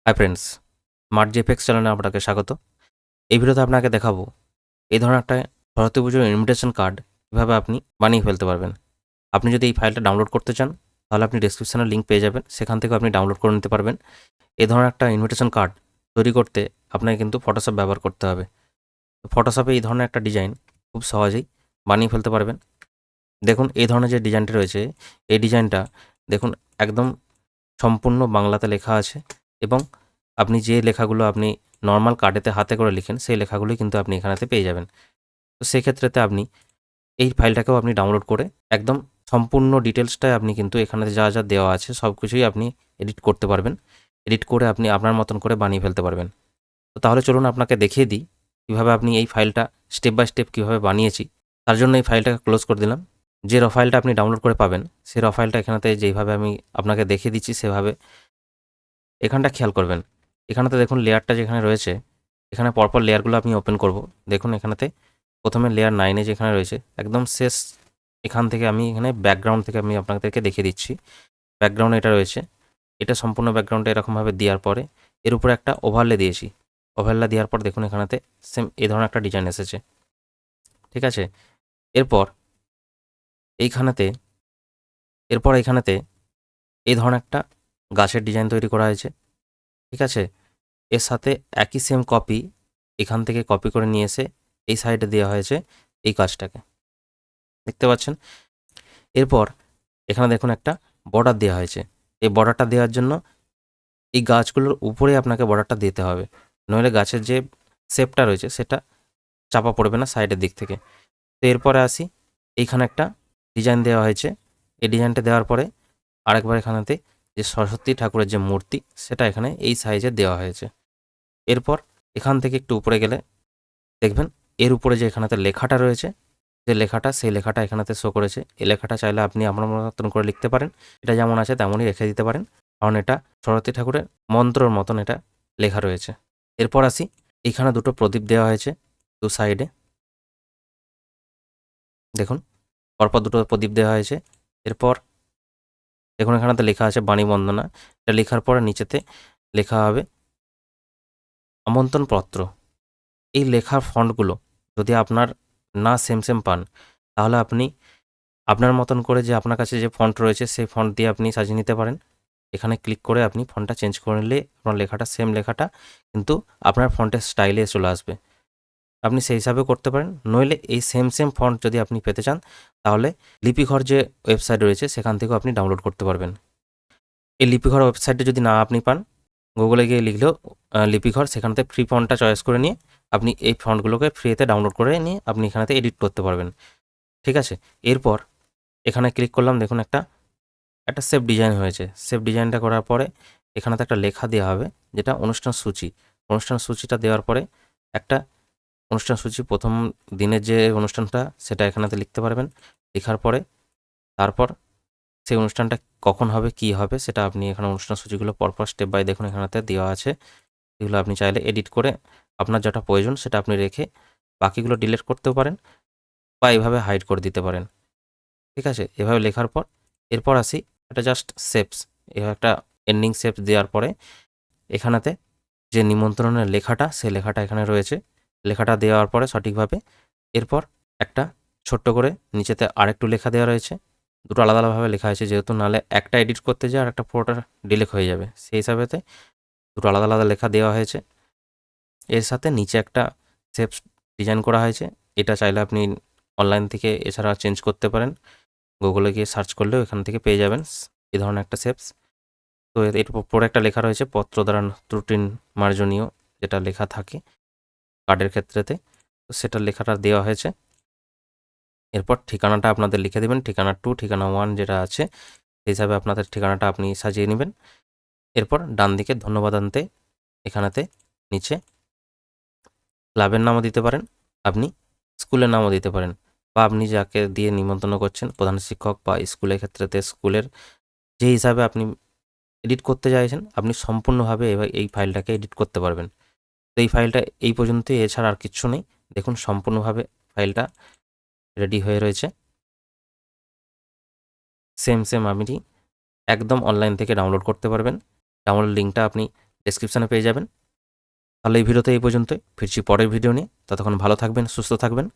Hi friends, smart GFX চ্যানেলে আপনাকে স্বাগত। এই ভিডিওতে আপনাকে দেখাবো এই ধরনের একটা সরস্বতী পুজোর ইনভিটেশন কার্ড কীভাবে আপনি বানিয়ে ফেলতে পারবেন। আপনি যদি এই ফাইলটা ডাউনলোড করতে চান তাহলে আপনি ডেসক্রিপশনে লিঙ্ক পেয়ে যাবেন, সেখান থেকে আপনি ডাউনলোড করে নিতে পারবেন। এই ধরনের একটা ইনভিটেশন কার্ড তৈরি করতে আপনাকে কিন্তু ফটোশপ ব্যবহার করতে হবে। তো ফটোশপে এই ধরনের একটা ডিজাইন খুব সহজেই বানিয়ে ফেলতে পারবেন। দেখুন এই ধরনের যে ডিজাইনটি রয়েছে, এই ডিজাইনটা দেখুন একদম সম্পূর্ণ বাংলাতে লেখা আছে এবং আপনি যে লেখাগুলো আপনি নর্মাল কার্ডেতে হাতে করে লিখেন সেই লেখাগুলোই কিন্তু আপনি এখানেতে পেয়ে যাবেন। তো সেক্ষেত্রেতে আপনি এই ফাইলটাকেও আপনি ডাউনলোড করে একদম সম্পূর্ণ ডিটেলসটাই আপনি কিন্তু এখানে যা যা দেওয়া আছে সব কিছুই আপনি এডিট করতে পারবেন। এডিট করে আপনি আপনার মতন করে বানিয়ে ফেলতে পারবেন। তো তাহলে চলুন আপনাকে দেখিয়ে দিই কীভাবে আপনি এই ফাইলটা স্টেপ বাই স্টেপ কীভাবে বানিয়েছি। তার জন্য এই ফাইলটাকে ক্লোজ করে দিলাম। যে র ফাইলটা আপনি ডাউনলোড করে পাবেন সেই র ফাইলটা এখানেতে যেইভাবে আমি আপনাকে দেখিয়ে দিচ্ছি সেভাবে এখানটা খেয়াল করবেন। এখানেতে দেখুন লেয়ারটা যেখানে রয়েছে, এখানে পরপর লেয়ারগুলো আমি ওপেন করব। দেখুন এখানেতে প্রথমে লেয়ার 9 যেখানে রয়েছে একদম শেষ, এখান থেকে আমি এখানে ব্যাকগ্রাউন্ড থেকে আমি আপনাদেরকে দেখিয়ে দিচ্ছি। ব্যাকগ্রাউন্ড এটা রয়েছে, এটা সম্পূর্ণ ব্যাকগ্রাউন্ডটা এরকমভাবে দেওয়ার পরে এর উপরে একটা ওভারলে দিয়েছি। ওভারলে দেওয়ার পর দেখুন এখানেতে সেম এই ধরনের একটা ডিজাইন এসেছে, ঠিক আছে। এরপর এইখানেতে এখানেতে এই ধরনের একটা গাছের ডিজাইন তৈরি করা হয়েছে, ঠিক আছে। এর সাথে একই সেম কপি এখান থেকে কপি করে নিয়ে এসে এই সাইডে দেওয়া হয়েছে এই কাজটাকে, দেখতে পাচ্ছেন। এরপর এখানে দেখুন একটা বর্ডার দেওয়া হয়েছে। এই বর্ডারটা দেওয়ার জন্য এই গাছগুলোর উপরে আপনাকে বর্ডারটা দিতে হবে, নইলে গাছের যে শেপটা রয়েছে সেটা চাপা পড়বে না সাইডের দিক থেকে। তো এরপরে আসি, এইখানে একটা ডিজাইন দেওয়া হয়েছে। এই ডিজাইনটা দেওয়ার পরে আরেকবার এখানেতে যে সরস্বতী ঠাকুরের যে মূর্তি সেটা এখানে এই সাইজে দেওয়া হয়েছে। এরপর এখান থেকে একটু উপরে গেলে দেখবেন এর উপরে যে এখানেতে লেখাটা রয়েছে, যে লেখাটা সেই লেখাটা এখানেতে শো করেছে। এই লেখাটা চাইলে আপনি আপনার মতন করে লিখতে পারেন, এটা যেমন আছে তেমনই রেখে দিতে পারেন, কারণ এটা সরস্বতী ঠাকুরের মন্ত্রর মতন এটা লেখা রয়েছে। এরপর আসি, এখানে দুটো প্রদীপ দেওয়া হয়েছে দু সাইডে, দেখুন পরপর দুটো প্রদীপ দেওয়া হয়েছে। এরপর দেখুন এখানেতে লেখা আছে বাণী বন্দনা। এটা লেখার পরে নিচেতে লেখা হবে আমন্ত্রণপত্র। এই লেখার ফন্টগুলো যদি আপনার না সেম পান তাহলে আপনি আপনার মতন করে যে আপনার কাছে যে ফন্ট রয়েছে সেই ফন্ট দিয়ে আপনি সাজিয়ে নিতে পারেন। এখানে ক্লিক করে আপনি ফন্টটা চেঞ্জ করে নিলে আপনার লেখাটা সেম লেখাটা কিন্তু আপনার ফন্টের স্টাইলে চলে আসবে। আপনি সেই হিসাবেও করতে পারেন, নইলে এই সেম ফন্ট যদি আপনি পেতে চান তাহলে লিপিঘর যে ওয়েবসাইট রয়েছে সেখান থেকেও আপনি ডাউনলোড করতে পারবেন। এই লিপিঘর ওয়েবসাইটে যদি না আপনি পান, গুগলে গিয়ে লিখলেও লিপিঘর, সেখান থেকে ফ্রি ফন্টটা চয়েস করে নিয়ে আপনি এই ফন্টগুলোকে ফ্রিতে ডাউনলোড করে নিয়ে আপনি এখানেতে এডিট করতে পারবেন, ঠিক আছে। এরপর এখানে ক্লিক করলাম, দেখুন একটা সেভ ডিজাইন হয়েছে। সেভ ডিজাইনটা করার পরে এখানেতে একটা লেখা দেওয়া হবে যেটা অনুষ্ঠান সূচি। অনুষ্ঠান সূচিটা দেওয়ার পরে একটা অনুষ্ঠান সূচি প্রথম দিনের যে অনুষ্ঠানটা সেটা এখানেতে লিখতে পারবেন। লেখার পরে তারপর সেই অনুষ্ঠানটা কখন হবে, কি হবে সেটা আপনি এখানে অনুষ্ঠান সূচিগুলো পরপর স্টেপ বাই দেখুন এখানেতে দেওয়া আছে। এগুলো আপনি চাইলে এডিট করে আপনার যেটা প্রয়োজন সেটা আপনি রেখে বাকিগুলো ডিলিট করতেও পারেন বা এভাবে হাইড করে দিতে পারেন, ঠিক আছে। এভাবে লেখার পর এরপর আসি, এটা জাস্ট শেপস, এভাবে একটা এন্ডিং শেপস দেওয়ার পরে এখানেতে যে নিমন্ত্রণের লেখাটা সেই লেখাটা এখানে রয়েছে। লেখাটা দেওয়ার পরে সঠিকভাবে এরপর একটা ছোট্ট করে নিচেতে আরেকটু লেখা দেওয়া রয়েছে। দুটো আলাদা আলাদাভাবে লেখা আছে যেহেতু, নাহলে একটা এডিট করতে যায় আর একটা পুরোটা ডিলিট হয়ে যাবে, সেই হিসাবেতে দুটো আলাদা আলাদা লেখা দেওয়া হয়েছে। এর সাথে নিচে একটা শেপস ডিজাইন করা হয়েছে। এটা চাইলে আপনি অনলাইন থেকে এছাড়া চেঞ্জ করতে পারেন, গুগলে গিয়ে সার্চ করলেও এখান থেকে পেয়ে যাবেন এই ধরনের একটা শেপস। তো এর উপরে একটা লেখা রয়েছে পত্র দ্বারা ত্রুটি মার্জনীয়, যেটা লেখা থাকে কার্ডের ক্ষেত্রেতে, তো সেটা লেখাটা দেওয়া হয়েছে। এরপর ঠিকানাটা আপনাদের লিখে দেবেন, ঠিকানা 2, ঠিকানা 1 যেটা আছে সেই হিসাবে আপনাদের ঠিকানাটা আপনি সাজিয়ে নেবেন। এরপর ডান দিকে ধন্যবাদ আনতে এখানেতে নিচে ক্লাবের নামও দিতে পারেন, আপনি স্কুলের নামও দিতে পারেন, বা আপনি যাকে দিয়ে নিমন্ত্রণ করছেন প্রধান শিক্ষক বা স্কুলের ক্ষেত্রেতে স্কুলের যে হিসাবে আপনি এডিট করতে চাইছেন আপনি সম্পূর্ণভাবে এই ফাইলটাকে এডিট করতে পারবেন। তো এই ফাইলটা এই পর্যন্তই, এছাড়া আর কিচ্ছু নেই। দেখুন সম্পূর্ণভাবে ফাইলটা রেডি হয়ে রয়েছে। সেম আপনি একদম অনলাইন থেকে ডাউনলোড করতে পারবেন। ডাউনলোড লিঙ্কটা আপনি ডেসক্রিপশানে পেয়ে যাবেন। তাহলে এই ভিডিওতে এই পর্যন্তই, ফিরছি পরের ভিডিও নিয়ে। ততক্ষণ ভালো থাকবেন, সুস্থ থাকবেন।